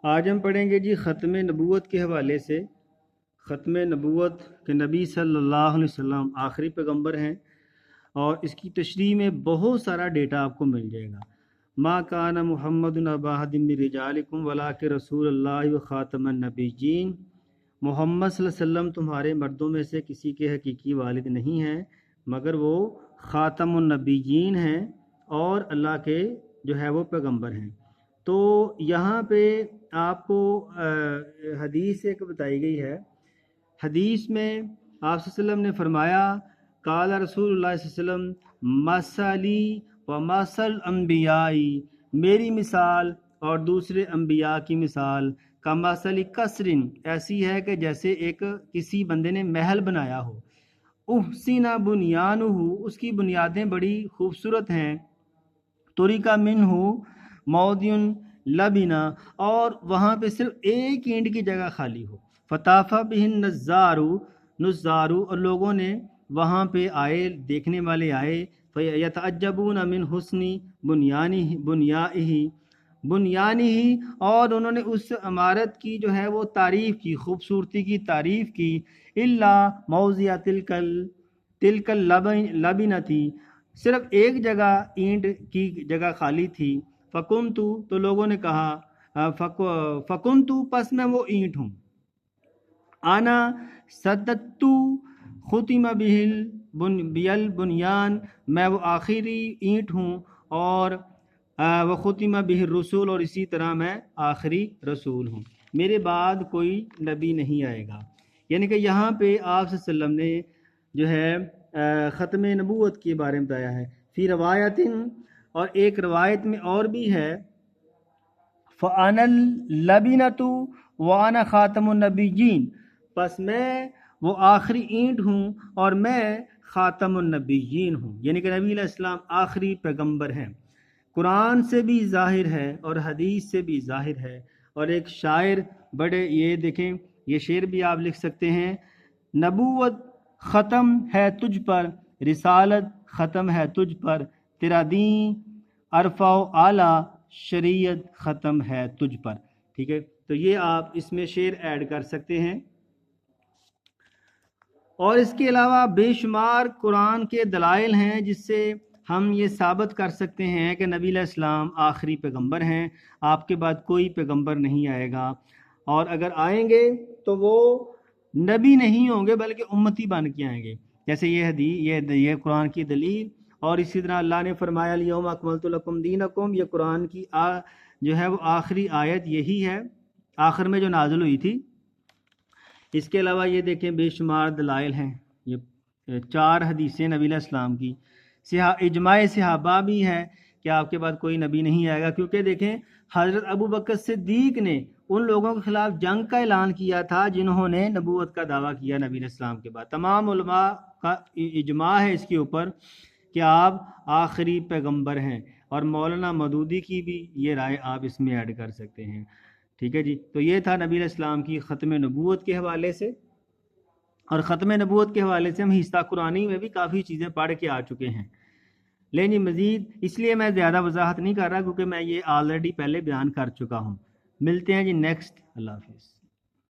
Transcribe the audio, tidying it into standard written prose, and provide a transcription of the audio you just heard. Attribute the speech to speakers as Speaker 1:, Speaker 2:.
Speaker 1: آج ہم پڑھیں گے جی ختم نبوت کے حوالے سے۔ ختم نبوت کہ نبی صلی اللہ علیہ وسلم آخری پیغمبر ہیں، اور اس کی تشریح میں بہت سارا ڈیٹا آپ کو مل جائے گا۔ ما کان محمد ابا احد من رجالکم ولکن رسول اللہ و خاتم النبیین۔ محمد صلی اللہ علیہ وسلم تمہارے مردوں میں سے کسی کے حقیقی والد نہیں ہیں، مگر وہ خاتم النبیین ہیں اور اللہ کے جو ہے وہ پیغمبر ہیں۔ تو یہاں پہ آپ کو حدیث ایک بتائی گئی ہے۔ حدیث میں آپ صلی اللہ علیہ وسلم نے فرمایا، قال رسول اللہ صلی اللہ علیہ وسلم مثلی و مثل انبیائی، میری مثال اور دوسرے انبیاء کی مثال کا مثل کسرن، ایسی ہے کہ جیسے ایک کسی بندے نے محل بنایا ہو، احسن بنیانہ، اس کی بنیادیں بڑی خوبصورت ہیں، طریقہ منہ موضع لبنا، اور وہاں پہ صرف ایک اینٹ کی جگہ خالی ہو، فطاف بہ نظار، اور لوگوں نے وہاں پہ آئے، دیکھنے والے آئے، فیتعجبون من حسن بنیانہ، اور انہوں نے اس عمارت کی جو ہے وہ تعریف کی، خوبصورتی کی تعریف کی، الا موضع تلک اللبنتی، صرف ایک جگہ اینٹ کی جگہ خالی تھی، فکنتو، تو لوگوں نے کہا فکنتو، پس میں وہ اینٹ ہوں، انا سددتو ختم بیل بنیان، میں وہ آخری اینٹ ہوں، اور وہ ختم بہ الرسول، اور اسی طرح میں آخری رسول ہوں، میرے بعد کوئی نبی نہیں آئے گا۔ یعنی کہ یہاں پہ آپ صلی اللہ علیہ وسلم نے جو ہے ختم نبوت کے بارے میں بتایا ہے۔ فی روایت، اور ایک روایت میں اور بھی ہے، فَأَنَا اللَّبِنَةُ وَأَنَا خَاتَمُ النَّبِيِّينَ، پس میں وہ آخری اینٹ ہوں اور میں خاتم النبیین ہوں، یعنی کہ نبی علیہ السلام آخری پیغمبر ہیں۔ قرآن سے بھی ظاہر ہے اور حدیث سے بھی ظاہر ہے۔ اور ایک شاعر بڑے، یہ دیکھیں، یہ شعر بھی آپ لکھ سکتے ہیں، نبوت ختم ہے تجھ پر، رسالت ختم ہے تجھ پر، تیرا دین عرفہ و اعلیٰ، شریعت ختم ہے تجھ پر۔ ٹھیک ہے، تو یہ آپ اس میں شعر ایڈ کر سکتے ہیں۔ اور اس کے علاوہ بے شمار قرآن کے دلائل ہیں جس سے ہم یہ ثابت کر سکتے ہیں کہ نبی علیہ السلام آخری پیغمبر ہیں، آپ کے بعد کوئی پیغمبر نہیں آئے گا، اور اگر آئیں گے تو وہ نبی نہیں ہوں گے بلکہ امتی بن کے آئیں گے، جیسے یہ حدیث، یہ قرآن کی دلیل۔ اور اسی طرح اللہ نے فرمایا الیوم اکملت لکم دینکم، یہ قرآن کی جو ہے وہ آخری آیت یہی ہے، آخر میں جو نازل ہوئی تھی۔ اس کے علاوہ یہ دیکھیں بے شمار دلائل ہیں، یہ 4 حدیثیں نبی علیہ السلام کی، اجماع صحابہ بھی ہے کہ آپ کے بعد کوئی نبی نہیں آئے گا، کیونکہ دیکھیں حضرت ابو بکر صدیق نے ان لوگوں کے خلاف جنگ کا اعلان کیا تھا جنہوں نے نبوت کا دعویٰ کیا نبی علیہ السلام کے بعد۔ تمام علماء کا اجماع ہے اس کے اوپر کہ آپ آخری پیغمبر ہیں، اور مولانا مودودی کی بھی یہ رائے آپ اس میں ایڈ کر سکتے ہیں۔ ٹھیک ہے جی، تو یہ تھا نبی علیہ السلام کی ختم نبوت کے حوالے سے۔ اور ختم نبوت کے حوالے سے ہم حصہ قرآنی میں بھی کافی چیزیں پڑھ کے آ چکے ہیں، لیکن مزید اس لیے میں زیادہ وضاحت نہیں کر رہا کیونکہ میں یہ آلریڈی پہلے بیان کر چکا ہوں۔ ملتے ہیں جی نیکسٹ، اللہ حافظ۔